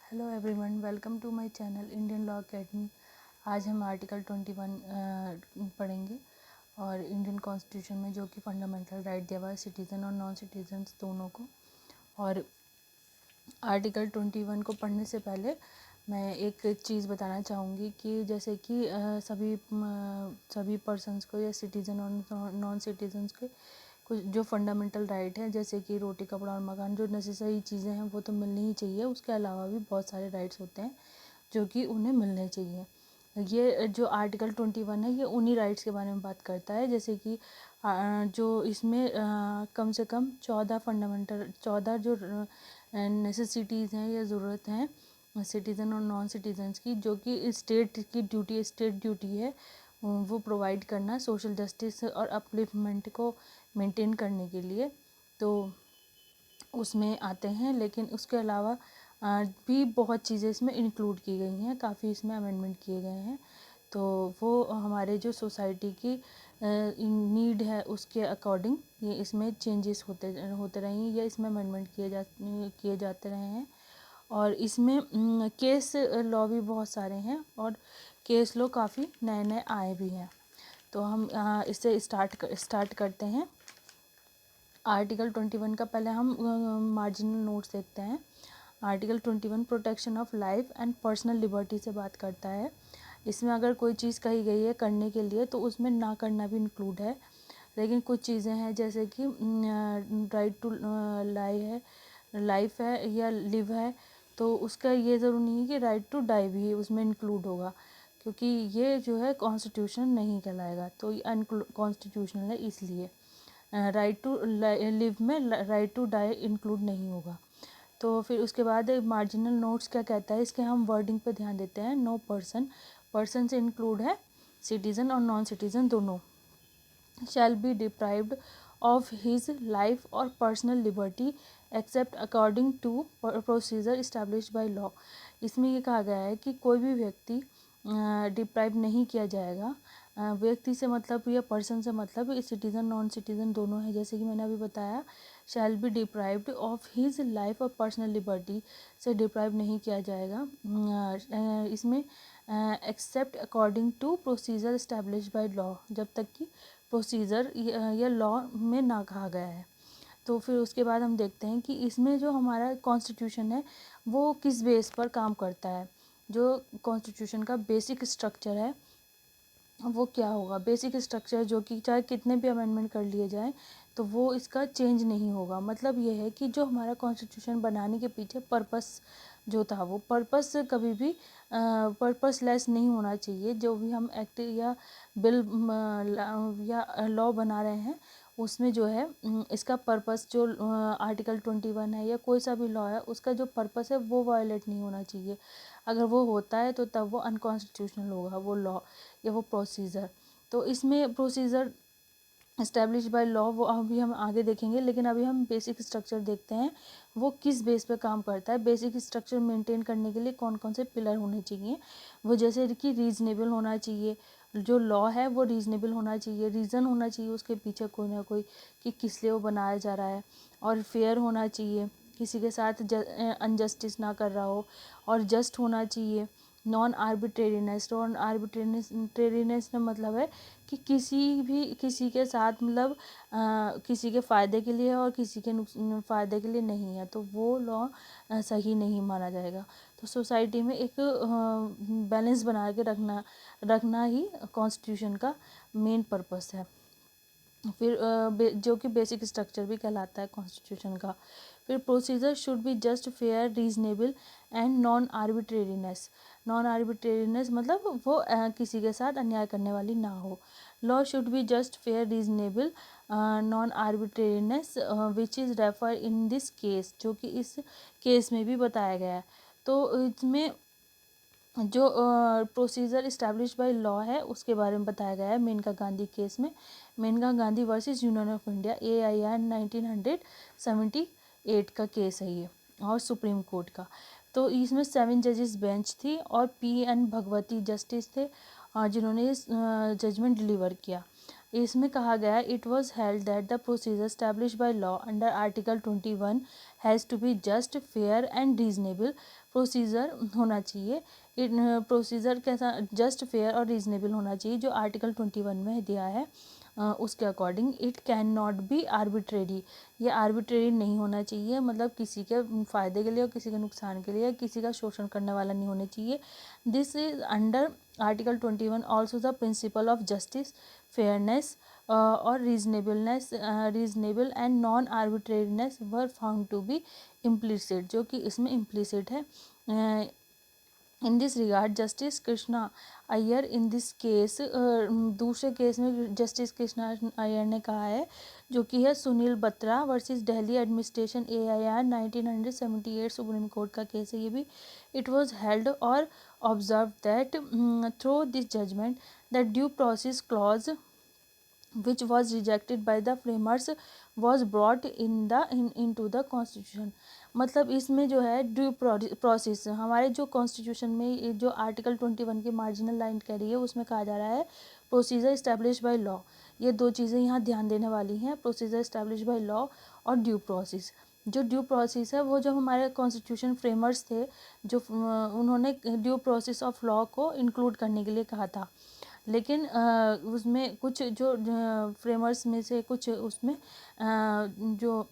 Hello everyone, welcome to my channel Indian law academy. आज हम article 21 पढ़ेंगे और इंडियन कॉन्स्टिट्यूशन में जो कि फंडामेंटल राइट दिया हुआ है सिटीज़न और नॉन सिटीजन्स दोनों को। और आर्टिकल 21 को पढ़ने से पहले मैं एक चीज़ बताना चाहूँगी कि जैसे कि सभी पर्सन्स को या सिटीज़न और नॉन सिटीजन्स के कुछ जो फंडामेंटल राइट है, जैसे कि रोटी कपड़ा और मकान, जो नेसेसरी चीज़ें हैं वो तो मिलनी ही चाहिए। उसके अलावा भी बहुत सारे राइट्स होते हैं जो कि उन्हें मिलने चाहिए। ये जो आर्टिकल 21 है ये उन्हीं राइट्स के बारे में बात करता है। जैसे कि जो इसमें कम से कम 14 जो नेसेसिटीज़ हैं या ज़रूरत हैं सिटीज़न और नॉन सिटीजन्स की, जो कि स्टेट ड्यूटी है वो प्रोवाइड करना सोशल जस्टिस और अपलिफ्टमेंट को मेंटेन करने के लिए, तो उसमें आते हैं। लेकिन उसके अलावा भी बहुत चीज़ें इसमें इंक्लूड की गई हैं, काफ़ी इसमें अमेंडमेंट किए गए हैं। तो वो हमारे जो सोसाइटी की नीड है उसके अकॉर्डिंग ये इसमें चेंजेस होते रहे हैं या इसमें अमेंडमेंट किए जाते रहे हैं। और इसमें केस लॉ भी बहुत सारे हैं और केस लॉ काफ़ी नए नए आए भी हैं। तो हम इससे स्टार्ट करते हैं। आर्टिकल 21 का पहले हम मार्जिनल नोट्स देखते हैं। Article 21 protection of life and personal liberty से बात करता है। इसमें अगर कोई चीज़ कही गई है करने के लिए तो उसमें ना करना भी इंक्लूड है। लेकिन कुछ चीज़ें हैं जैसे कि राइट टू लाइफ है या लिव है, तो उसका ये ज़रूरी नहीं है कि राइट टू डाई भी उसमें इंक्लूड होगा, क्योंकि ये जो है कॉन्स्टिट्यूशन नहीं कहलाएगा, तो ये अनकॉन्स्टिट्यूशनल है। इसलिए राइट टू लिव में राइट टू डाई इंक्लूड नहीं होगा। तो फिर उसके बाद मार्जिनल नोट्स क्या कहता है, इसके हम वर्डिंग पे ध्यान देते हैं। नो पर्सन से इंक्लूड है सिटीज़न और नॉन सिटीज़न दोनों, shall be deprived of his life और personal liberty except according to procedure established by law. इसमें ये कहा गया है कि कोई भी व्यक्ति डिप्राइव नहीं किया जाएगा। व्यक्ति से मतलब या पर्सन से मतलब सिटीज़न नॉन सिटीज़न दोनों है, जैसे कि मैंने अभी बताया। Shall be deprived of his life और पर्सनल लिबर्टी से डिप्राइव नहीं किया जाएगा इसमें except according to procedure established by law, जब तक कि प्रोसीजर या लॉ में ना कहा गया है। तो फिर उसके बाद हम देखते हैं कि इसमें जो हमारा कॉन्स्टिट्यूशन है वो किस बेस पर काम करता है। जो कॉन्स्टिट्यूशन का बेसिक स्ट्रक्चर है वो क्या होगा। बेसिक स्ट्रक्चर जो कि चाहे कितने भी अमेंडमेंट कर लिए जाएं तो वो इसका चेंज नहीं होगा। मतलब ये है कि जो हमारा कॉन्स्टिट्यूशन बनाने के पीछे पर्पस जो था वो पर्पस कभी भी पर्पसलेस नहीं होना चाहिए। जो भी हम एक्ट या बिल या लॉ बना रहे हैं उसमें जो है इसका पर्पस जो आर्टिकल 21 है या कोई सा भी लॉ है उसका जो पर्पस है वो वायलेट नहीं होना चाहिए। अगर वो होता है तो तब वो अनकॉन्स्टिट्यूशनल होगा वो लॉ या वो प्रोसीजर। तो इसमें प्रोसीजर इस्टेब्लिश बाय लॉ वो अभी हम आगे देखेंगे, लेकिन अभी हम बेसिक स्ट्रक्चर देखते हैं वो किस बेस पे काम करता है। बेसिक स्ट्रक्चर मेंटेन करने के लिए कौन कौन से पिलर होने चाहिए, वो जैसे कि रीजनेबल होना चाहिए। जो लॉ है वो रीजनेबल होना चाहिए, रीज़न होना चाहिए उसके पीछे कोई ना कोई कि किस लिए वो बनाया जा रहा है। और फेयर होना चाहिए, किसी के साथ अनजस्टिस ना कर रहा हो, और जस्ट होना चाहिए। नॉन आर्बिट्रेरीनेस का मतलब है कि किसी के साथ मतलब किसी के फ़ायदे के लिए और किसी के फ़ायदे के लिए नहीं है, तो वो लॉ सही नहीं माना जाएगा। तो सोसाइटी में एक बैलेंस बना के रखना ही कॉन्स्टिट्यूशन का मेन पर्पस है। फिर जो कि बेसिक स्ट्रक्चर भी कहलाता है कॉन्स्टिट्यूशन का। फिर procedure should be just fair reasonable and non arbitrariness. Non arbitrariness मतलब वो किसी के साथ अन्याय करने वाली ना हो। Law should be just fair reasonable non arbitrariness which is refer in this case, जो कि इस केस में भी बताया गया है। तो इसमें जो प्रोसीजर इस्टेब्लिश बाय लॉ है उसके बारे में बताया गया है मेनका गांधी केस में। Menaka Gandhi versus union of India AIR 1978 का केस है ये, और सुप्रीम कोर्ट का। तो इसमें 7 जजेस बेंच थी और PN भगवती जस्टिस थे जिन्होंने जजमेंट डिलीवर किया। इसमें कहा गया है it was held that the procedure establish by law under article 21 has to be just, fair and reasonable. Procedure होना चाहिए, प्रोसीजर कैसा, जस्ट, फेयर और रीजनेबल होना चाहिए जो आर्टिकल 21 में दिया है उसके according. It can not be arbitrary, ये आर्बिट्रेरी नहीं होना चाहिए, मतलब किसी के फ़ायदे के लिए और किसी के नुकसान के लिए, किसी का शोषण करने वाला नहीं होना चाहिए। This is under article 21 also the principle of justice, fairness और reasonable and non arbitrariness were found to be implicit, जो कि इसमें इम्प्लिसिट है। In this regard justice Krishna Iyer in this case, दूसरे केस में जस्टिस कृष्णा अय्यर ने कहा है, जो कि है Sunil Batra versus Delhi administration AIR 1978 supreme court का केस है ये भी। इट वाज हेल्ड और observe that through this judgement that due process clause which was rejected by the framers was brought into the constitution। मतलब इसमें जो है ड्यू प्रोसेस, हमारे जो कॉन्स्टिट्यूशन में जो आर्टिकल 21 की मार्जिनल लाइन कह रही है उसमें कहा जा रहा है प्रोसीजर इस्टेब्लिश बाय लॉ। ये दो चीज़ें यहाँ ध्यान देने वाली हैं, प्रोसीजर इस्टेब्लिश बाय लॉ और ड्यू प्रोसेस। जो ड्यू प्रोसेस है वो जो हमारे कॉन्स्टिट्यूशन फ्रेमर्स थे, जो उन्होंने ड्यू प्रोसेस ऑफ लॉ को इंक्लूड करने के लिए कहा था, लेकिन उसमें कुछ जो फ्रेमर्स में से कुछ उसमें जो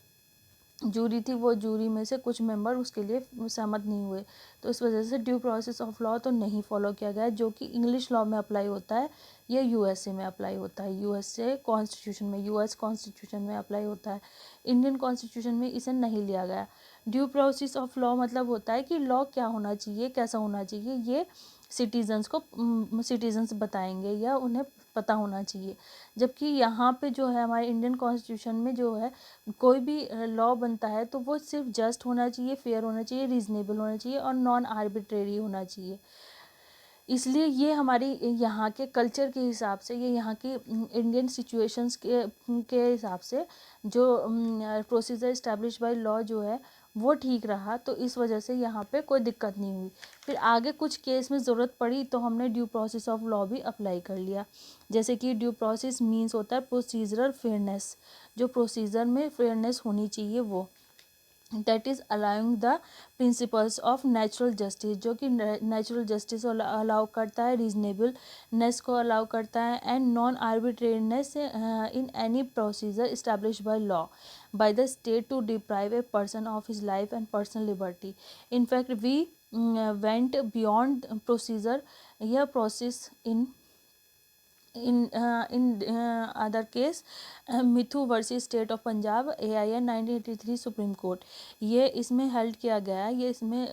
जूरी थी वो जूरी में से कुछ मेंबर उसके लिए सहमत नहीं हुए, तो इस वजह से ड्यू प्रोसेस ऑफ लॉ तो नहीं फॉलो किया गया, जो कि इंग्लिश लॉ में अप्लाई होता है या USA में अप्लाई होता है, USA कॉन्स्टिट्यूशन में, US कॉन्स्टिट्यूशन में अप्लाई होता है। इंडियन कॉन्स्टिट्यूशन में इसे नहीं लिया गया। ड्यू प्रोसेस ऑफ लॉ मतलब होता है कि लॉ क्या होना चाहिए, कैसा होना चाहिए, ये सिटीजन्स बताएंगे या उन्हें पता होना चाहिए। जबकि यहाँ पे जो है हमारे इंडियन कॉन्स्टिट्यूशन में जो है कोई भी लॉ बनता है तो वो सिर्फ जस्ट होना चाहिए, फेयर होना चाहिए, रीजनेबल होना चाहिए और नॉन आर्बिट्रेरी होना चाहिए। इसलिए ये हमारी यहाँ के कल्चर के हिसाब से, ये यहाँ की इंडियन सिचुएशंस के हिसाब से जो प्रोसीजर इस्टेब्लिश बाय लॉ जो है वो ठीक रहा, तो इस वजह से यहाँ पे कोई दिक्कत नहीं हुई। फिर आगे कुछ केस में ज़रूरत पड़ी तो हमने ड्यू प्रोसेस ऑफ लॉ भी अप्लाई कर लिया। जैसे कि ड्यू प्रोसेस मीन्स होता है प्रोसीजरल फेयरनेस, जो प्रोसीजर में फेयरनेस होनी चाहिए वो, that is allowing the principles of natural justice, जो कि नेचुरल जस्टिस अलाउ करता है, रीजनेबलनेस को अलाउ करता है, and non arbitrariness in any procedure establish by law by the state to deprive a person of his life and personal liberty. in fact we went beyond procedure या process in other case Mithu versus state of Punjab AIR 1983 supreme court, ये इसमें held किया गया। ये इसमें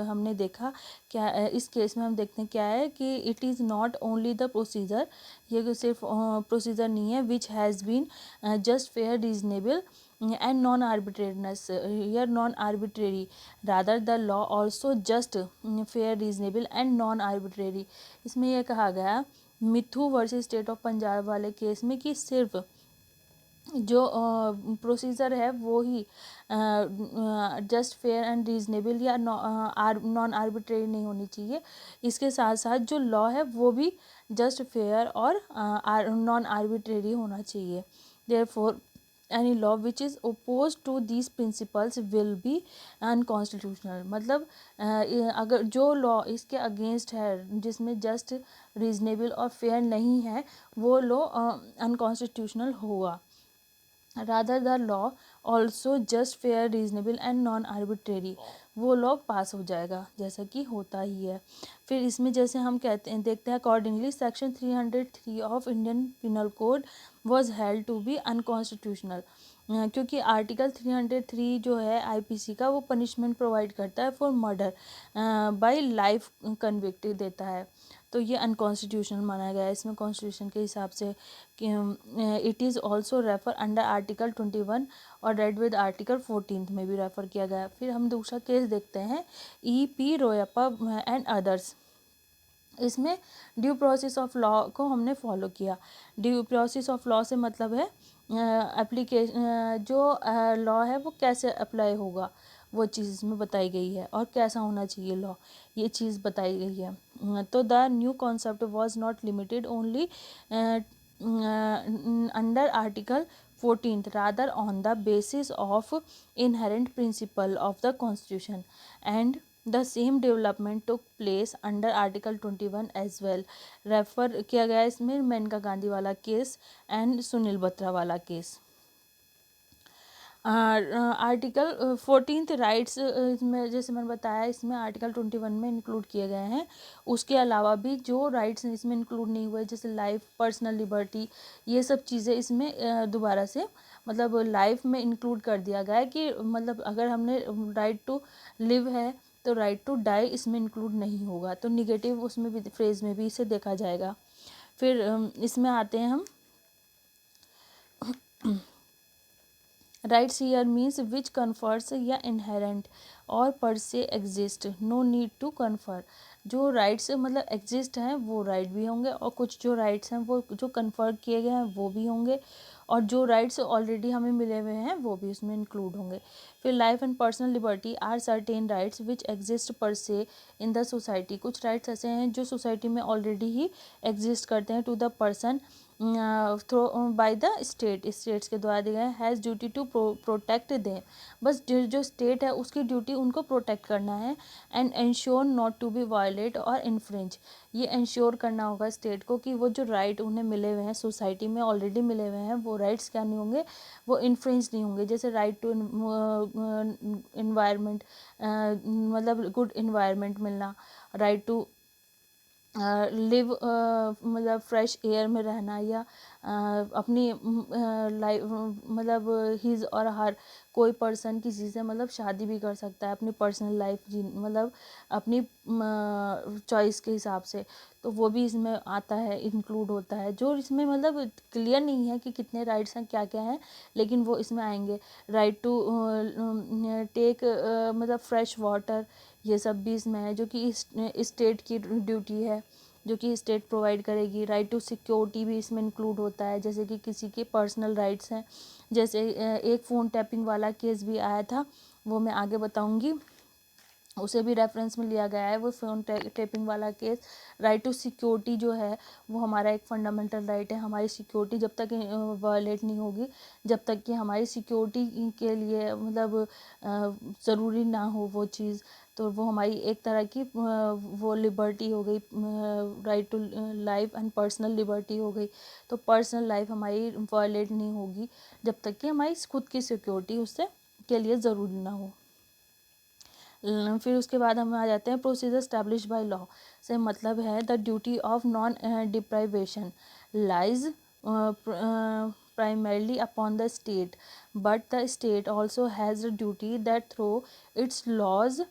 हमने देखा क्या, इस केस में हम देखते हैं क्या है कि it is not only the procedure, ये सिर्फ प्रोसीजर नहीं है, which has been just, fair, reasonable and non-arbitrariness here non-arbitrary, rather the law also just, fair, reasonable and non-arbitrary। इसमें यह कहा गया मिथु वर्सेस स्टेट ऑफ पंजाब वाले केस में कि सिर्फ जो प्रोसीजर है वो ही जस्ट, फेयर एंड रीजनेबल या नॉन आर्बिट्रेरी नहीं होनी चाहिए, इसके साथ साथ जो लॉ है वो भी जस्ट, फेयर और नॉन आर्बिट्रेरी होना चाहिए। Therefore any law which is opposed to these principles will be unconstitutional। मतलब अगर जो लॉ इसके अगेंस्ट है, जिसमें जस्ट, रीजनेबल और फेयर नहीं है, वो लॉ अनकॉन्स्टिट्यूशनल होगा। Rather the law also just, fair, reasonable and non arbitrary, वो लॉ पास हो जाएगा, जैसा कि होता ही है। फिर इसमें जैसे हम कहते हैं देखते हैं accordingly section 303 of Indian penal code was held to be unconstitutional, क्योंकि आर्टिकल 303 जो है IPC का वो पनिशमेंट प्रोवाइड करता है for murder bye life convict देता है, तो ये अनकॉन्स्टिट्यूशनल माना गया है इसमें कॉन्स्टिट्यूशन के हिसाब से। It is also refer under article 21 और रेड विद आर्टिकल 14 में भी रेफ़र किया गया। फिर हम दूसरा केस देखते हैं EP रोयप्पा एंड अदर्स। इसमें ड्यू प्रोसेस ऑफ लॉ को हमने फॉलो किया। ड्यू प्रोसेस ऑफ लॉ से मतलब है एप्लीकेशन, जो लॉ है वो कैसे अप्लाई होगा वो चीज़ इसमें बताई गई है, और कैसा होना चाहिए लॉ, ये चीज़ बताई गई है। तो the new concept was not limited only under Article 14th rather on the basis of inherent principle of the Constitution, and the same development took place under Article 21 as well. Refer किया गया इसमें मेनका गांधी वाला case and Sunil Batra वाला case. Article 14th rights इसमें जैसे मैंने बताया इसमें आर्टिकल 21 में इंक्लूड किए गए हैं। उसके अलावा भी जो राइट्स इसमें इंक्लूड नहीं हुए जैसे लाइफ, पर्सनल लिबर्टी, ये सब चीज़ें इसमें दोबारा से मतलब लाइफ में इंक्लूड कर दिया गया है कि मतलब अगर हमने राइट टू लिव है तो राइट टू डाई इसमें इंक्लूड नहीं होगा, तो निगेटिव उसमें भी फ्रेज में भी इसे देखा जाएगा। फिर इसमें आते हैं हम rights here means which confers या इनहेरेंट और per se exist, no need to confer. जो राइट्स मतलब एग्जिस्ट हैं वो राइट भी होंगे और कुछ जो राइट्स हैं वो जो कन्फर किए गए हैं वो भी होंगे, और जो राइट्स ऑलरेडी हमें मिले हुए हैं वो भी उसमें इंक्लूड होंगे। फिर life and personal liberty are certain rights which exist per se in the society. कुछ राइट्स ऐसे हैं जो सोसाइटी में ऑलरेडी ही एग्जिस्ट करते हैं to the person through by the states के द्वारा दिए गए, has duty to protect them. बस जो स्टेट है उसकी ड्यूटी उनको प्रोटेक्ट करना है। And ensure not to be violate और इन्फ्रिंज, ये इंश्योर करना होगा स्टेट को कि वो जो राइट उन्हें मिले हुए हैं सोसाइटी में ऑलरेडी मिले हुए हैं वो राइट्स क्या नहीं होंगे, वो इन्फ्रिंज नहीं होंगे। जैसे राइट टू इन्वायरमेंट मतलब गुड इन्वायरमेंट मिलना, राइट टू लिव मतलब फ्रेश एयर में रहना, या अपनी लाइफ मतलब हिज और हर कोई पर्सन किसी से मतलब शादी भी कर सकता है अपनी पर्सनल लाइफ जी मतलब अपनी चॉइस के हिसाब से, तो वो भी इसमें आता है, इंक्लूड होता है। जो इसमें मतलब क्लियर नहीं है कि कितने राइट्स हैं क्या क्या हैं, लेकिन वो इसमें आएंगे। राइट टू टेक मतलब फ्रेश वाटर, ये सब भी इसमें है जो कि स्टेट की ड्यूटी है जो कि स्टेट प्रोवाइड करेगी। राइट टू सिक्योरिटी भी इसमें इंक्लूड होता है, जैसे कि किसी के पर्सनल राइट्स हैं। जैसे एक फ़ोन टैपिंग वाला केस भी आया था, वो मैं आगे बताऊंगी, उसे भी रेफरेंस में लिया गया है वो फ़ोन टैपिंग वाला केस। राइट टू सिक्योरिटी जो है वो हमारा एक फंडामेंटल राइट है। हमारी सिक्योरिटी जब तक वायलेट नहीं होगी, जब तक कि हमारी सिक्योरिटी के लिए मतलब ज़रूरी ना हो वो चीज़, तो वो हमारी एक तरह की वो लिबर्टी हो गई, right to life and personal liberty हो गई। तो पर्सनल लाइफ हमारी वायलेट नहीं होगी जब तक कि हमारी खुद की सिक्योरिटी उससे के लिए ज़रूरी ना हो। फिर उसके बाद हम आ जाते हैं प्रोसीजर स्टैब्लिश बाय लॉ से मतलब है the duty of non deprivation lies primarily upon the state, but the state also has a duty that through its laws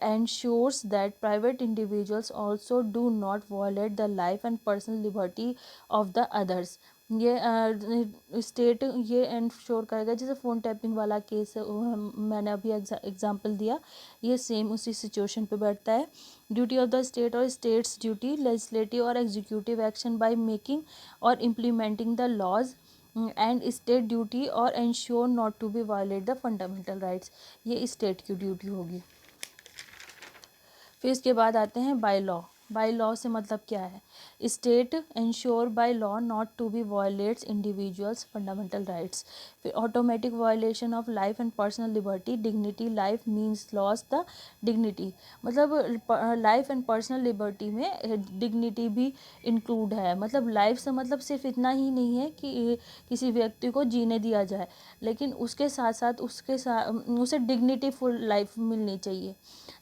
ensures that private individuals also do not violate the life and personal liberty of the others। ये state ये ensure करेगा, जैसे phone tapping वाला case है मैंने अभी example दिया, ये सेम उसी सिचुएशन पे बैठता है। ड्यूटी ऑफ द स्टेट और स्टेट्स ड्यूटी लेजिस्लेटिव और एग्जीक्यूटिव एक्शन बाय मेकिंग और implementing the laws and state duty और ensure not to be violate the fundamental rights, ये स्टेट की ड्यूटी होगी। फिर इसके बाद आते हैं बाय लॉ। बाय लॉ से मतलब क्या है, state ensure by law not to be violates individuals fundamental rights. फिर automatic violation of life and personal liberty dignity life means loss the dignity, मतलब लाइफ एंड पर्सनल लिबर्टी में dignity भी include है। मतलब लाइफ से मतलब सिर्फ इतना ही नहीं है कि किसी व्यक्ति को जीने दिया जाए, लेकिन उसके साथ उसे डिग्निटी फुल लाइफ मिलनी चाहिए।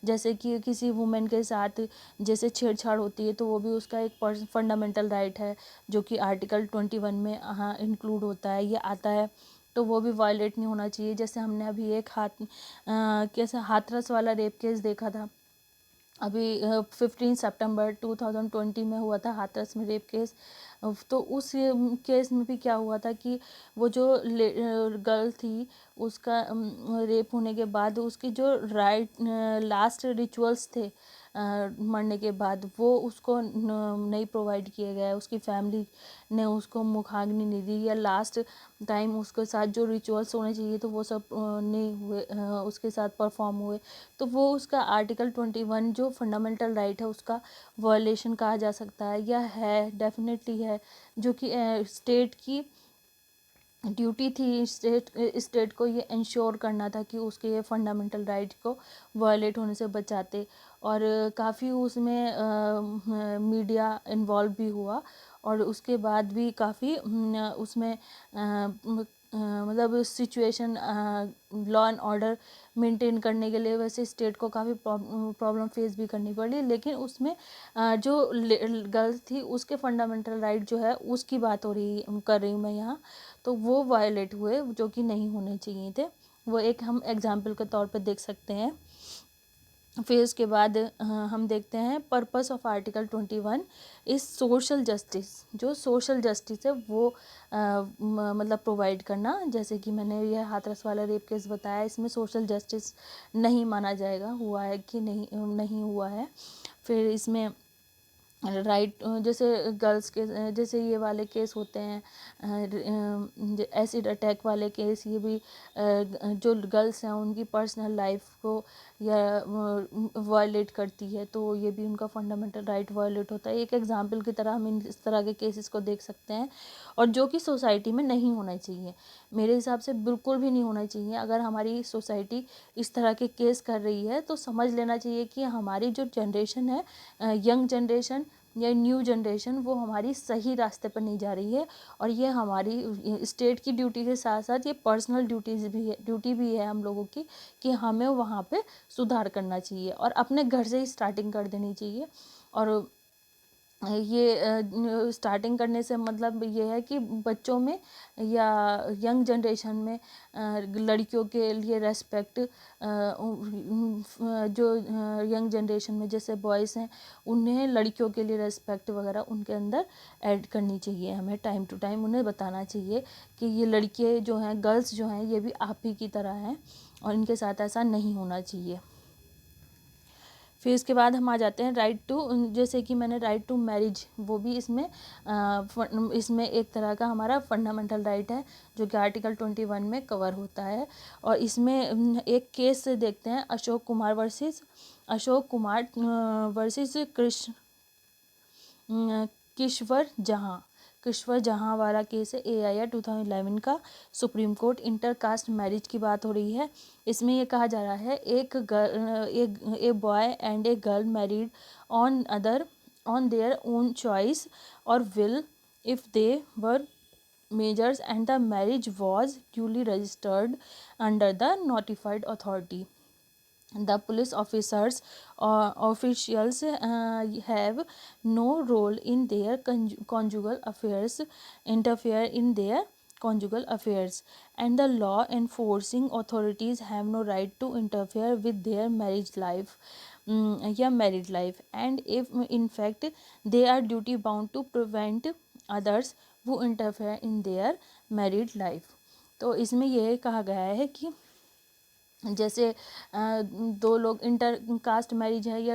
जैसे कि किसी वुमेन के साथ जैसे छेड़छाड़ होती है तो वो भी उसका एक फंडामेंटल राइट है जो कि आर्टिकल 21 में इंक्लूड होता है, ये आता है, तो वो भी वायलेट नहीं होना चाहिए। जैसे हमने अभी एक कैसे हाथरस वाला रेप केस देखा था अभी 15 सितंबर 2020 में हुआ था हाथरस में रेप केस। तो उस केस में भी क्या हुआ था कि वो जो गर्ल थी उसका रेप होने के बाद उसकी जो लास्ट रिचुअल्स थे मरने के बाद वो उसको नहीं प्रोवाइड किए गए, उसकी फैमिली ने उसको मुखाग्नि नहीं दी, या लास्ट टाइम उसके साथ जो रिचुअल्स होने चाहिए तो वो सब नहीं हुए, उसके साथ परफॉर्म हुए, तो वो उसका आर्टिकल 21 जो फंडामेंटल राइट है उसका वायलेशन कहा जा सकता है, या है डेफिनेटली है। है, जो कि स्टेट की ड्यूटी थी। स्टेट को ये इंश्योर करना था कि उसके ये फंडामेंटल राइट को वायलेट होने से बचाते। और काफ़ी उसमें मीडिया इन्वॉल्व भी हुआ, और उसके बाद भी काफ़ी उसमें मतलब situation law and order maintain करने के लिए वैसे स्टेट को काफ़ी प्रॉब्लम फेस भी करनी पड़ी। लेकिन उसमें जो गर्ल्स थी उसके फंडामेंटल राइट जो है उसकी बात कर रही हूँ मैं यहाँ, तो वो वायलेट हुए जो कि नहीं होने चाहिए थे। वो एक हम एग्जाम्पल के तौर पे देख सकते हैं। फिर उसके बाद हम देखते हैं purpose of article 21 is social justice. जो सोशल जस्टिस है वो मतलब प्रोवाइड करना। जैसे कि मैंने यह हाथरस वाला रेप केस बताया, इसमें सोशल जस्टिस नहीं माना जाएगा हुआ है कि नहीं हुआ है। फिर इसमें राइट जैसे गर्ल्स के जैसे ये वाले केस होते हैं, एसिड अटैक वाले केस, ये भी जो गर्ल्स हैं उनकी पर्सनल लाइफ को या वायलेट करती है, तो ये भी उनका फंडामेंटल राइट वायलेट होता है। एक एग्जांपल की तरह हम इस तरह के केसेस को देख सकते हैं, और जो कि सोसाइटी में नहीं होना चाहिए। मेरे हिसाब से बिल्कुल भी नहीं होना चाहिए। अगर हमारी सोसाइटी इस तरह के केस कर रही है तो समझ लेना चाहिए कि हमारी जो जनरेशन है, यंग जनरेशन या न्यू जनरेशन, वो हमारी सही रास्ते पर नहीं जा रही है। और ये हमारी स्टेट की ड्यूटी के साथ साथ ये पर्सनल ड्यूटी भी है हम लोगों की, कि हमें वहाँ पे सुधार करना चाहिए और अपने घर से ही स्टार्टिंग कर देनी चाहिए। और ये स्टार्टिंग करने से मतलब ये है कि बच्चों में या यंग जनरेशन में लड़कियों के लिए रेस्पेक्ट, जो यंग जनरेशन में जैसे बॉयज़ हैं उन्हें लड़कियों के लिए रेस्पेक्ट वगैरह उनके अंदर ऐड करनी चाहिए। हमें टाइम टू टाइम उन्हें बताना चाहिए कि ये लड़के जो हैं, गर्ल्स जो हैं, ये भी आप ही की तरह हैं और इनके साथ ऐसा नहीं होना चाहिए। फिर इसके बाद हम आ जाते हैं राइट टू, जैसे कि मैंने राइट टू मैरिज, वो भी इसमें एक तरह का हमारा फंडामेंटल राइट है जो कि आर्टिकल 21 में कवर होता है। और इसमें एक केस देखते हैं, अशोक कुमार वर्सेस किश्वर जहाँ वाला केस है, AIR 2011 का, सुप्रीम कोर्ट। इंटरकास्ट मैरिज की बात हो रही है। इसमें ये कहा जा रहा है एक boy and a girl married on their own choice और will if they were majors and the marriage was duly registered under the notified authority. The police officials have no role in their conjugal affairs, interfere in their conjugal affairs, and the law enforcing authorities have no right to interfere with their marriage life married life, and if in fact they are duty bound to prevent others who interfere in their married life। तो इसमें यह कहा गया है कि जैसे दो लोग इंटर कास्ट मैरिज है या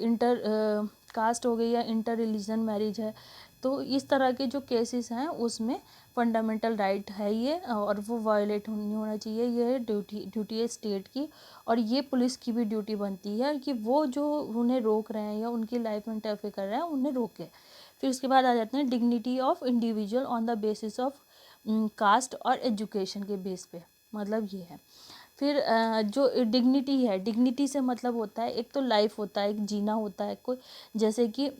इंटर कास्ट हो गई या इंटर रिलीजन मैरिज है, तो इस तरह के जो केसेस हैं उसमें फंडामेंटल राइट है ये, और वो वायलेट नहीं होना चाहिए। ये ड्यूटी है स्टेट की, और ये पुलिस की भी ड्यूटी बनती है कि वो जो उन्हें रोक रहे हैं या उनकी लाइफ में इंटरफेयर कर रहे हैं उन्हें रोके। फिर उसके बाद आ जाते हैं dignity of individual on the basis of caste और एजुकेशन के बेस पे, मतलब ये है। फिर जो डिग्निटी है, डिग्निटी से मतलब होता है, एक तो लाइफ होता है, एक जीना होता है कोई, जैसे कि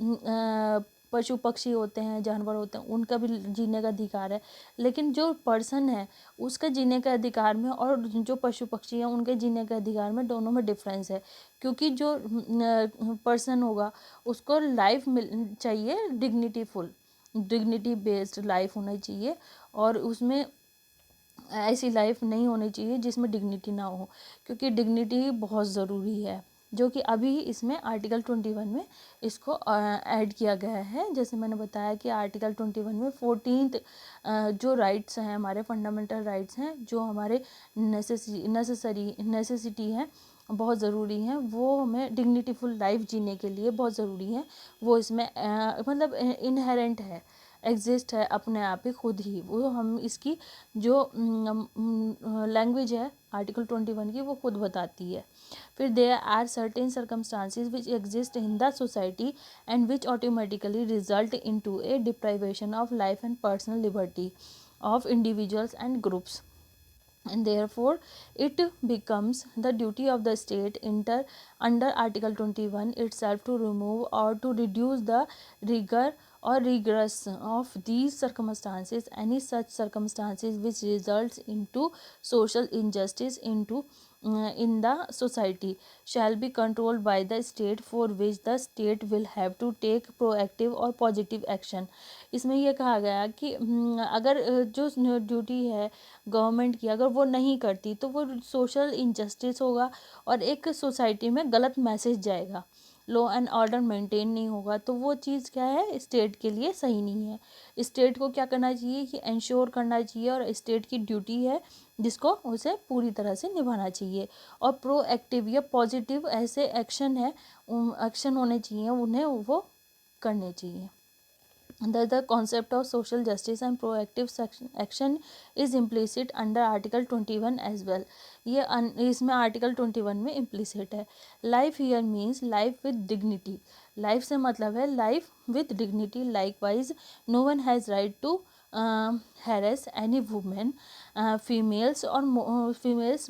पशु पक्षी होते हैं, जानवर होते हैं, उनका भी जीने का अधिकार है। लेकिन जो पर्सन है उसका जीने का अधिकार में और जो पशु पक्षी हैं उनके जीने के अधिकार में, दोनों में डिफरेंस है। क्योंकि जो पर्सन होगा उसको लाइफ चाहिए, डिग्निटी बेस्ड लाइफ होना चाहिए, और उसमें ऐसी लाइफ नहीं होनी चाहिए जिसमें डिग्निटी ना हो, क्योंकि डिग्निटी बहुत ज़रूरी है, जो कि अभी इसमें आर्टिकल 21 में इसको ऐड किया गया है। जैसे मैंने बताया कि आर्टिकल 21 में 14th जो राइट्स हैं, हमारे फंडामेंटल राइट्स हैं, जो हमारे नेसेसिटी हैं, बहुत ज़रूरी हैं, वो हमें डिग्निटीफुल लाइफ जीने के लिए बहुत ज़रूरी हैं, वो इसमें मतलब इनहेरेंट है। एग्जिस्ट है अपने आप ही खुद ही, वो हम इसकी जो लैंग्वेज है आर्टिकल 21 की वो खुद बताती है। फिर there are certain circumstances which exist in the society and which automatically result into a deprivation of life and personal liberty of individuals and groups, and therefore it becomes the duty of the state under article 21 itself to remove or to reduce the rigor or regress of these circumstances. Any such circumstances which results into social injustice into in the society shall be controlled by the state, for which the state will have to take proactive or positive action. इसमें यह कहा गया कि अगर जो duty है government की अगर वो नहीं करती तो वो सोशल इनजस्टिस होगा और एक सोसाइटी में गलत मैसेज जाएगा, लॉ एंड ऑर्डर मेंटेन नहीं होगा, तो वो चीज़ क्या है स्टेट के लिए सही नहीं है। स्टेट को क्या करना चाहिए कि इंश्योर करना चाहिए और स्टेट की ड्यूटी है जिसको उसे पूरी तरह से निभाना चाहिए। और प्रोएक्टिव या पॉजिटिव ऐसे एक्शन है एक्शन होने चाहिए उन्हें वो करने चाहिए। The concept of social justice and proactive action is implicit under Article 21 as well. ये इसमें Article 21 में implicit है। Life here means life with dignity. Life से मतलब है life with dignity. Likewise, no one has right to harass any woman, females or females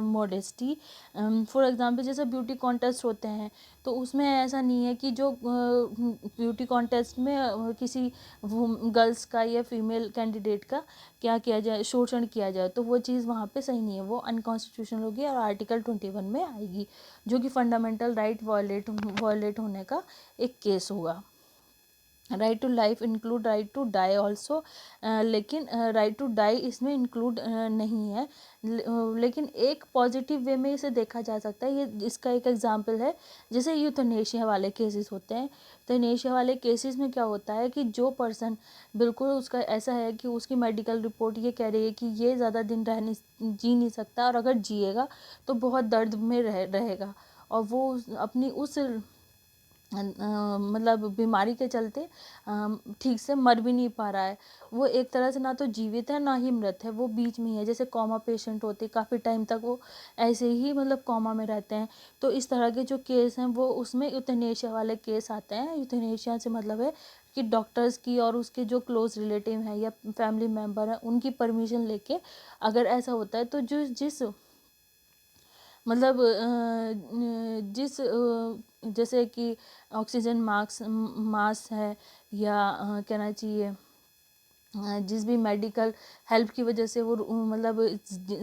modesty. For example जैसे beauty contest होते हैं तो उसमें ऐसा नहीं है कि जो ब्यूटी कॉन्टेस्ट में किसी गर्ल्स का या फीमेल कैंडिडेट का क्या किया जाए, शोषण किया जाए, तो वो चीज़ वहाँ पे सही नहीं है, वो अनकॉन्स्टिट्यूशनल होगी और आर्टिकल 21 में आएगी, जो कि फंडामेंटल राइट वायलेट होने का एक केस होगा। Right to life include right to die also, लेकिन राइट टू डाई इसमें इंक्लूड नहीं है, लेकिन एक पॉजिटिव वे में इसे देखा जा सकता है। ये इसका एक एग्जांपल है, जैसे यूथनेशिया वाले केसेस होते हैं। यूथनेशिया वाले केसेस में क्या होता है कि जो पर्सन बिल्कुल उसका ऐसा है कि उसकी मेडिकल रिपोर्ट ये कह रही है कि ये ज़्यादा दिन जी नहीं सकता और अगर जिएगा तो बहुत दर्द में रहेगा और वो अपनी उस मतलब बीमारी के चलते ठीक से मर भी नहीं पा रहा है, वो एक तरह से ना तो जीवित है ना ही मृत है, वो बीच में ही है। जैसे कॉमा पेशेंट होते काफ़ी टाइम तक वो ऐसे ही मतलब कॉमा में रहते हैं, तो इस तरह के जो केस हैं वो उसमें यूथनेशिया वाले केस आते हैं। यूथनेशिया से मतलब है कि डॉक्टर्स की और उसके जो क्लोज रिलेटिव हैं या फैमिली मेम्बर हैं उनकी परमिशन लेके अगर ऐसा होता है तो जो जिस मतलब जिस जैसे कि ऑक्सीजन मास्क है या कहना चाहिए जिस भी मेडिकल हेल्प की वजह से वो मतलब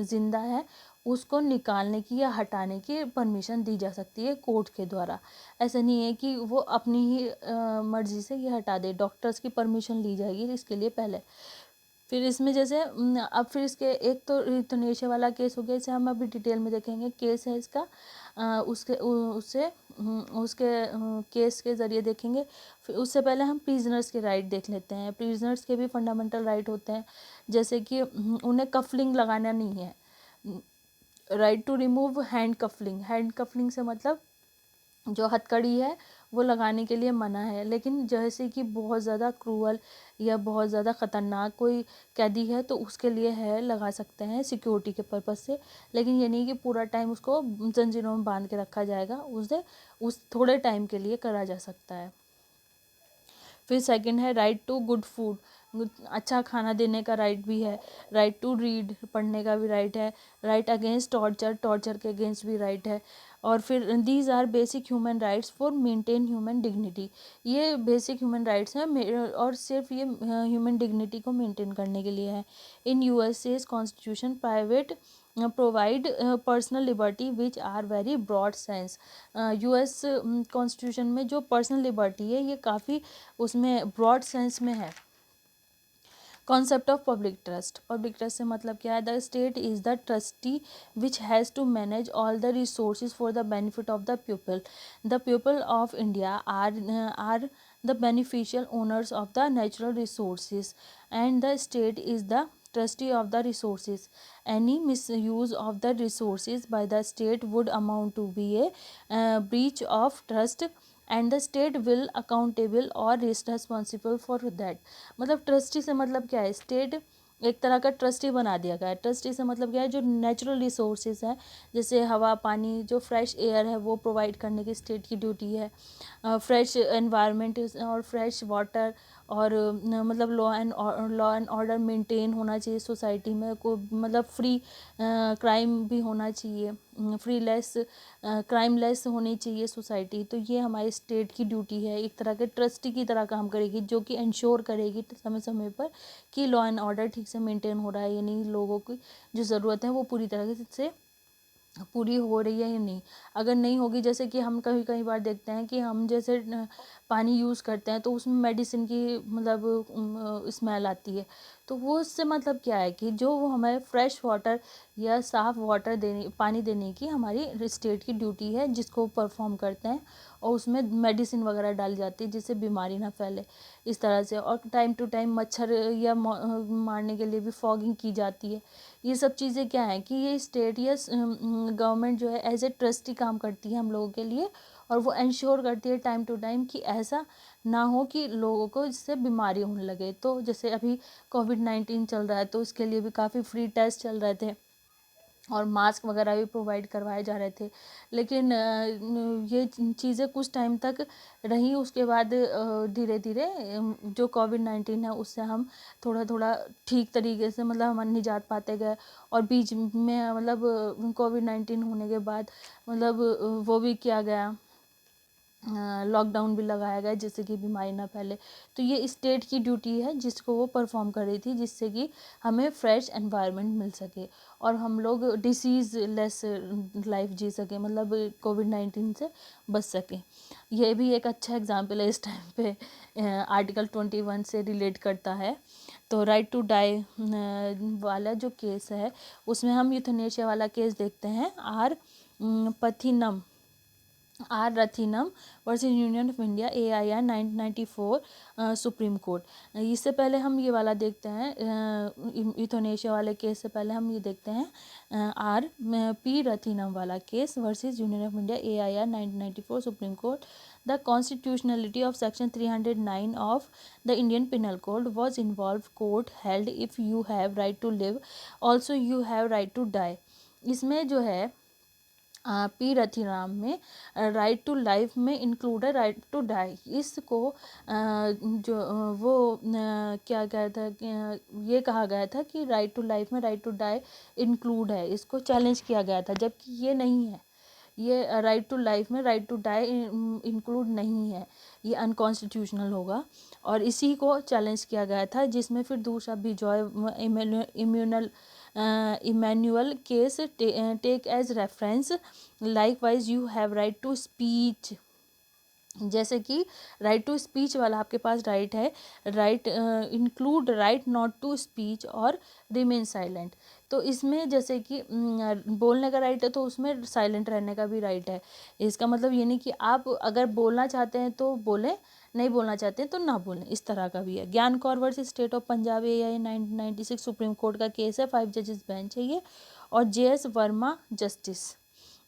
ज़िंदा है उसको निकालने की या हटाने की परमिशन दी जा सकती है कोर्ट के द्वारा। ऐसा नहीं है कि वो अपनी ही मर्ज़ी से ये हटा दे, डॉक्टर्स की परमिशन ली जाएगी इसके लिए पहले। फिर इसमें जैसे अब फिर इसके एक तो यूथनेशिया वाला केस हो गया, इसे हम अभी डिटेल में देखेंगे। केस है इसका उसके केस के ज़रिए देखेंगे। फिर उससे पहले हम प्रिजनर्स के राइट देख लेते हैं। प्रिजनर्स के भी फंडामेंटल राइट होते हैं, जैसे कि उन्हें कफलिंग लगाना नहीं है। Right to remove handcuffing से मतलब जो हथकड़ी है वो लगाने के लिए मना है, लेकिन जैसे कि बहुत ज़्यादा क्रूअल या बहुत ज़्यादा ख़तरनाक कोई कैदी है तो उसके लिए है लगा सकते हैं सिक्योरिटी के पर्पज़ से, लेकिन ये नहीं कि पूरा टाइम उसको जंजीरों में बांध के रखा जाएगा, उसे उस थोड़े टाइम के लिए करा जा सकता है। फिर सेकंड है राइट टू गुड फूड, अच्छा खाना देने का राइट भी है। राइट टू रीड, पढ़ने का भी राइट है। राइट अगेंस्ट टॉर्चर के अगेंस्ट भी राइट है। और फिर these are basic human rights for maintain human dignity, ये बेसिक ह्यूमन राइट्स हैं और सिर्फ ये ह्यूमन डिग्निटी को मेंटेन करने के लिए है। In USA constitution private provide personal liberty which are very broad sense. US constitution में जो पर्सनल लिबर्टी है ये काफ़ी उसमें ब्रॉड सेंस में है। कॉन्सेप्ट ऑफ पब्लिक ट्रस्ट से मतलब क्या है? The state is the trustee which has to manage all the resources for the benefit of the people of India are the beneficial owners of the natural resources and the state is the trustee of the resources. Any misuse of the resources by the state would amount to be a breach of trust and the state will accountable और responsible for that. मतलब trustee से मतलब क्या है, state एक तरह का trustee बना दिया गया है। ट्रस्टी से मतलब क्या है, जो नेचुरल रिसोर्सेज हैं जैसे हवा पानी, जो फ्रेश एयर है वो प्रोवाइड करने की स्टेट की ड्यूटी है। फ्रेश एनवायरनमेंट और फ्रेश वाटर, और मतलब लॉ एंड ऑर्डर मेंटेन होना चाहिए सोसाइटी में, को मतलब फ्री क्राइम भी होना चाहिए, फ्री लेस क्राइम लेस होनी चाहिए सोसाइटी। तो ये हमारी स्टेट की ड्यूटी है, एक तरह के ट्रस्टी की तरह काम करेगी, जो कि इंश्योर करेगी समय समय पर कि लॉ एंड ऑर्डर ठीक से मेंटेन हो रहा है या नहीं, लोगों की जो ज़रूरत है वो पूरी तरह से पूरी हो रही है या नहीं। अगर नहीं होगी, जैसे कि हम कभी कई बार देखते हैं कि हम जैसे पानी यूज़ करते हैं तो उसमें मेडिसिन की मतलब स्मेल आती है, तो वो उससे मतलब क्या है कि जो वो हमें फ्रेश वाटर या साफ़ वाटर देने, पानी देने की हमारी स्टेट की ड्यूटी है, जिसको परफॉर्म करते हैं, और उसमें मेडिसिन वगैरह डाली जाती है जिससे बीमारी ना फैले इस तरह से। और टाइम टू टाइम मच्छर या मारने के लिए भी फॉगिंग की जाती है। ये सब चीज़ें क्या है कि ये स्टेट या गवर्नमेंट जो है एज ए ट्रस्टी काम करती है हम लोगों के लिए, और वो इंश्योर करती है टाइम टू टाइम कि ऐसा ना हो कि लोगों को इससे बीमारी होने लगे। तो जैसे अभी कोविड-19 चल रहा है, तो उसके लिए भी काफ़ी फ्री टेस्ट चल रहे थे और मास्क वगैरह भी प्रोवाइड करवाए जा रहे थे। लेकिन ये चीज़ें कुछ टाइम तक रही, उसके बाद धीरे धीरे जो कोविड-19 है उससे हम थोड़ा थोड़ा ठीक तरीके से मतलब हम निजात पाते गए। और बीच में मतलब कोविड-19 होने के बाद मतलब वो भी किया गया, लॉकडाउन भी लगाया गया जिससे कि बीमारी ना फैले। तो ये स्टेट की ड्यूटी है जिसको वो परफॉर्म कर रही थी, जिससे कि हमें फ्रेश एनवायरनमेंट मिल सके और हम लोग डिसीज़ लेस लाइफ जी सके, मतलब कोविड-19 से बच सकें। ये भी एक अच्छा एग्जाम्पल है इस टाइम पे, आर्टिकल 21 से रिलेट करता है। तो राइट टू डाई वाला जो केस है उसमें हम यूथनेशिया वाला केस देखते हैं, R Rathinam versus union of India AIR 1994 supreme court. इससे पहले हम ये वाला देखते हैं, यूथनेशिया वाले केस से पहले हम ये देखते हैं आर पी रथिनम वाला case versus union of India AIR 1994 supreme court. The constitutionality of section 309 of the Indian Penal Code was involved. Court held if you have right to live, also you have right to die। इसमें जो है P रथिराम में right to life में include है right to die. इसको जो वो क्या कहा था, ये कहा गया था कि राइट टू लाइफ में राइट टू डाई इंक्लूड है, इसको चैलेंज किया गया था, जबकि ये नहीं है। ये राइट टू लाइफ में राइट टू डाई इंक्लूड नहीं है, ये अनकॉन्स्टिट्यूशनल होगा, और इसी को चैलेंज किया गया था, जिसमें फिर दूसरा Bijoe Emmanuel case take as reference. Likewise you have right to speech, जैसे कि राइट टू स्पीच वाला आपके पास राइट है, right include right not to speech और रिमेन साइलेंट। तो इसमें जैसे कि बोलने का राइट है तो उसमें साइलेंट रहने का भी राइट है। इसका मतलब ये नहीं कि आप अगर बोलना चाहते हैं तो बोलें, नहीं बोलना चाहते हैं तो ना बोलें, इस तरह का भी है। ज्ञान Kaur versus state of Punjab AIR 1996 supreme court का केस है, 5 जजेस बेंच है ये, और JS वर्मा जस्टिस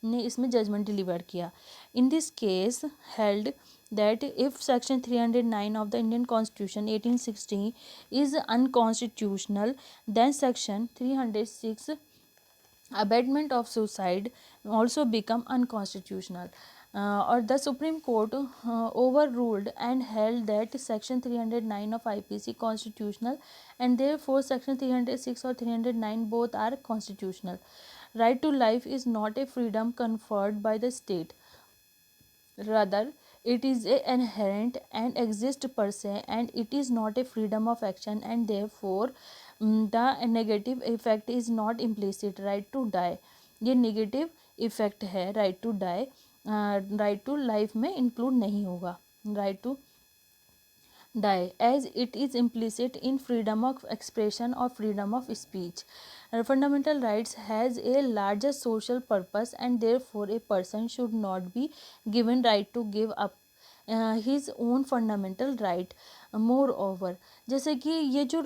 ने इसमें जजमेंट डिलीवर किया। इन this case held that if section 309 of the Indian Constitution 1860 is unconstitutional, then section 306 abetment of suicide also become unconstitutional। or the Supreme Court overruled and held that section 309 of IPC constitutional, and therefore section 306 or 309 both are constitutional। Right to life is not a freedom conferred by the state, rather it is a inherent and exists per se, and it is not a freedom of action, and therefore the negative effect is not implicit। right to die ये negative effect है, right to die right to life में include नहीं होगा, right to die as it is implicit in freedom of expression or freedom of speech। Fundamental rights has a larger social purpose, and therefore a person should not be given right to give up his own fundamental right। Moreover, जैसे कि ये जो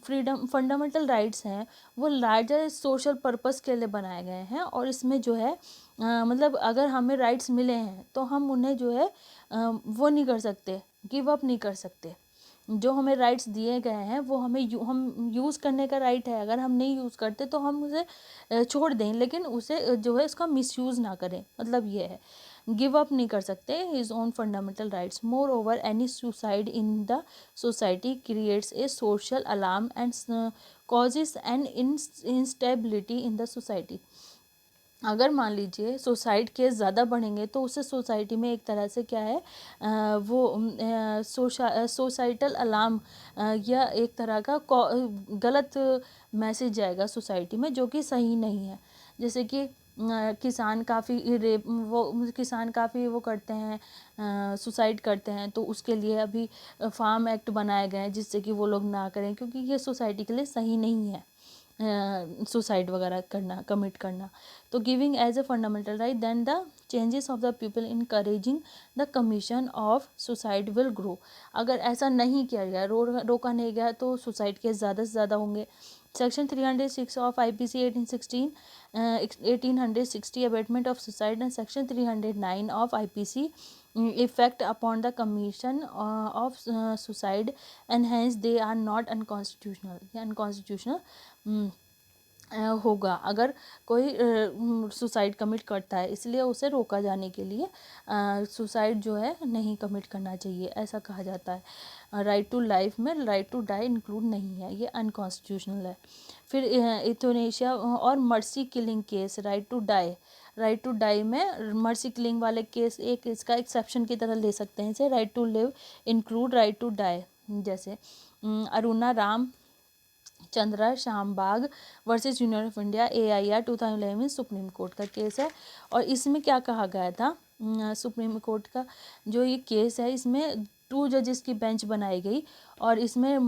freedom fundamental rights हैं वो larger social purpose के लिए बनाए गए हैं, और इसमें जो है मतलब अगर हमें राइट्स मिले हैं तो हम उन्हें जो है वो नहीं कर सकते, गिव अप नहीं कर सकते। जो हमें राइट्स दिए गए हैं वो हमें हम यूज़ करने का राइट है। अगर हम नहीं यूज़ करते तो हम उसे छोड़ दें, लेकिन उसे जो है उसका मिसयूज़ ना करें, मतलब ये है। गिव अप नहीं कर सकते his own fundamental rights. More over any suicide in the society creates a social alarm and causes an instability in the society. अगर मान लीजिए सुसाइड केस ज़्यादा बढ़ेंगे तो उससे सोसाइटी में एक तरह से क्या है वो सोसाइटल अलार्म या एक तरह का गलत मैसेज जाएगा सोसाइटी में, जो कि सही नहीं है। जैसे कि किसान काफ़ी रेप वो किसान काफ़ी वो करते हैं, सुसाइड करते हैं, तो उसके लिए अभी फार्म एक्ट बनाए गए हैं जिससे कि वो लोग ना करें, क्योंकि ये सोसाइटी के लिए सही नहीं है सुसाइड वगैरह करना, कमिट करना। तो giving as a fundamental right then the changes of the people encouraging the commission of suicide will grow. अगर ऐसा नहीं किया गया, रोका नहीं गया, तो सुसाइड केस ज़्यादा से ज़्यादा होंगे। Section 306 of IPC 1860 abetment of suicide and section 309 of IPC effect upon the commission of suicide and hence they are not unconstitutional या unconstitutional होगा अगर कोई सुसाइड कमिट करता है, इसलिए उसे रोका जाने के लिए सुसाइड जो है नहीं कमिट करना चाहिए, ऐसा कहा जाता है। राइट टू लाइफ में राइट टू डाई इंक्लूड नहीं है, ये अनकॉन्स्टिट्यूशनल है। फिर इथोनेशिया और मर्सी किलिंग केस, राइट टू डाई में मर्सी किलिंग वाले केस एक इसका एक्सेप्शन की तरह ले सकते हैं इसे। Right to live include right to die, जैसे Aruna Ram Chandra Shanbaug versus union of India AIR 2011 supreme court का केस है। और इसमें क्या कहा गया था, सुप्रीम कोर्ट का जो ये केस है इसमें 2 जजेस की बेंच बनाई गई और इसमें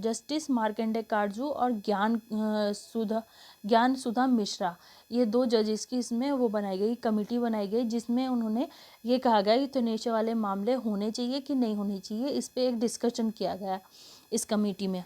जस्टिस मार्कंडे काटजू और ज्ञान सुधा मिश्रा, ये 2 जजेस की इसमें वो बनाई गई, कमेटी बनाई गई, जिसमें उन्होंने ये कहा गया कि यूथनेशिया वाले मामले होने चाहिए कि नहीं होने चाहिए, इस पर एक डिस्कशन किया गया इस कमेटी में।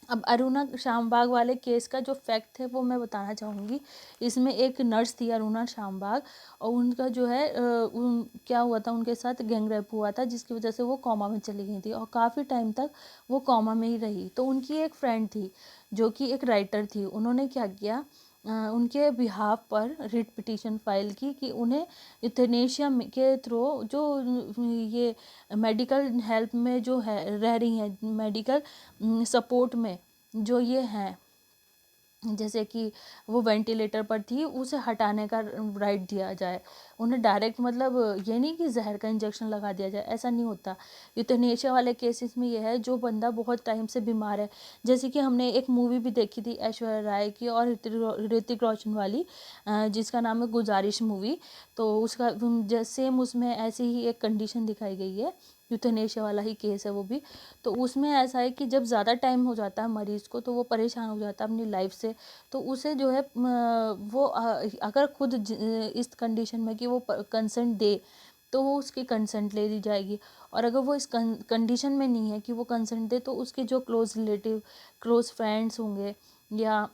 अब अरुणा शामबाग वाले केस का जो फैक्ट है वो मैं बताना चाहूँगी। इसमें एक नर्स थी अरुणा शामबाग और उनका जो है क्या हुआ था, उनके साथ गैंग रेप हुआ था, जिसकी वजह से वो कोमा में चली गई थी और काफ़ी टाइम तक वो कोमा में ही रही। तो उनकी एक फ्रेंड थी जो कि एक राइटर थी, उन्होंने क्या किया, उनके बिहाफ पर रिट पिटीशन फाइल की कि उन्हें यूथनेशिया के थ्रू जो ये मेडिकल हेल्प में जो है रह रही हैं, मेडिकल सपोर्ट में जो ये हैं, जैसे कि वो वेंटिलेटर पर थी, उसे हटाने का राइट दिया जाए उन्हें। डायरेक्ट मतलब ये नहीं कि जहर का इंजेक्शन लगा दिया जाए, ऐसा नहीं होता। यूथनेशिया वाले केसेस में ये है जो बंदा बहुत टाइम से बीमार है, जैसे कि हमने एक मूवी भी देखी थी ऐश्वर्या राय की और ऋतिक रोशन वाली, जिसका नाम है गुजारिश मूवी। तो उसका सेम उसमें ऐसी ही एक कंडीशन दिखाई गई है, यूथनेशिया वाला ही केस है वो भी। तो उसमें ऐसा है कि जब ज़्यादा टाइम हो जाता है मरीज़ को तो वो परेशान हो जाता है अपनी लाइफ से, तो उसे जो है वो अगर खुद इस कंडीशन में कि वो कंसेंट दे तो वो उसकी कंसेंट ले ली जाएगी, और अगर वो इस कंडीशन में नहीं है कि वो कंसेंट दे तो उसके जो क्लोज रिलेटिव, क्लोज फ्रेंड्स होंगे या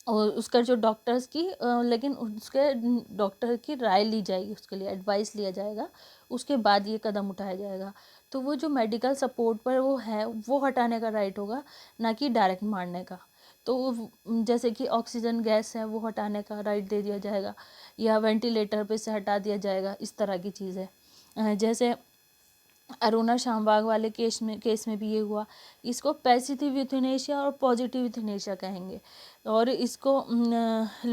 और उसका जो डॉक्टर्स की लेकिन उसके डॉक्टर की राय ली जाएगी, उसके लिए एडवाइस लिया जाएगा, उसके बाद ये कदम उठाया जाएगा। तो वो जो मेडिकल सपोर्ट पर वो है वो हटाने का राइट होगा, ना कि डायरेक्ट मारने का। तो जैसे कि ऑक्सीजन गैस है वो हटाने का राइट दे दिया जाएगा या वेंटिलेटर पे से हटा दिया जाएगा, इस तरह की चीज़ है। जैसे अरुणा शामबाग वाले केस में भी ये हुआ। इसको पैसिव यूथनेशिया और पॉजिटिव यूथनेशिया कहेंगे, और इसको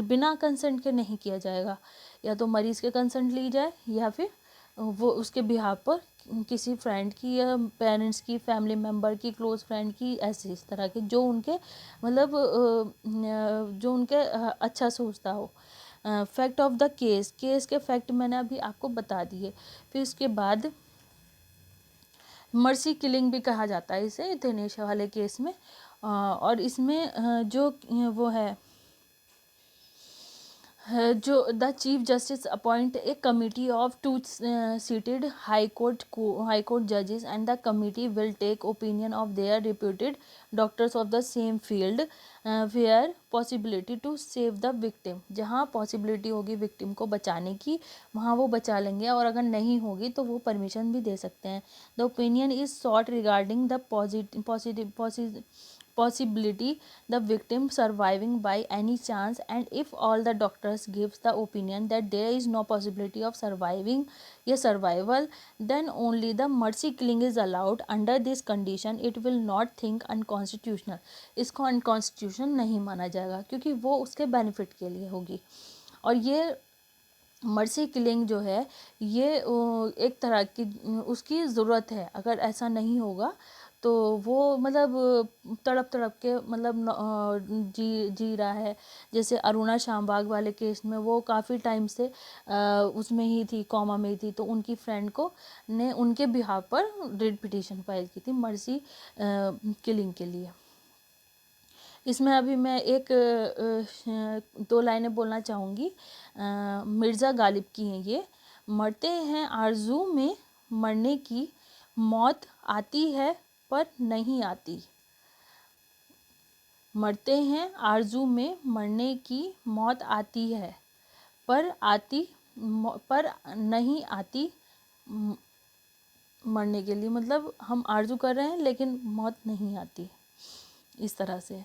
बिना कंसेंट के नहीं किया जाएगा, या तो मरीज़ के कंसेंट ली जाए या फिर वो उसके बिहाफ पर किसी फ्रेंड की या पेरेंट्स की, फैमिली मेम्बर की, क्लोज फ्रेंड की, ऐसे इस तरह के जो उनके मतलब जो उनके अच्छा सोचता हो। फैक्ट ऑफ द केस के फैक्ट मैंने अभी आपको बता दिए। फिर उसके बाद मर्सी किलिंग भी कहा जाता है इसे यूथनेशिया वाले केस में। और इसमें जो वो है जो the chief justice appoint a committee of two seated high court जजेस and the committee will take opinion of their reputed doctors of the same field where possibility to save the victim. जहाँ possibility होगी victim को बचाने की वहाँ वो बचा लेंगे, और अगर नहीं होगी तो वो परमिशन भी दे सकते हैं। The opinion is sought regarding the possibility the victim surviving by any chance, and if all the doctors gives the opinion that there is no possibility of surviving a survival, then only the mercy killing is allowed. Under this condition it will not think unconstitutional। इसको unconstitutional नहीं माना जाएगा क्योंकि वो उसके benefit के लिए होगी। और ये मर्सी किलिंग जो है ये एक तरह की उसकी ज़रूरत है। अगर ऐसा नहीं होगा तो वो मतलब तड़प तड़प के मतलब जी रहा है। जैसे अरुणा शामबाग वाले केस में वो काफ़ी टाइम से उसमें ही थी, कॉमा में ही थी, तो उनकी फ्रेंड को ने उनके बिहाफ पर रिट पिटीशन फाइल की थी मर्सी किलिंग के लिए। इसमें अभी मैं एक दो लाइनें बोलना चाहूँगी। मिर्ज़ा गालिब की हैं ये। मरते हैं आरज़ू में मरने की, मौत आती है पर नहीं आती। मरते हैं आरज़ू में मरने की, मौत आती है पर नहीं आती मरने के लिए। मतलब हम आरज़ू कर रहे हैं लेकिन मौत नहीं आती, इस तरह से।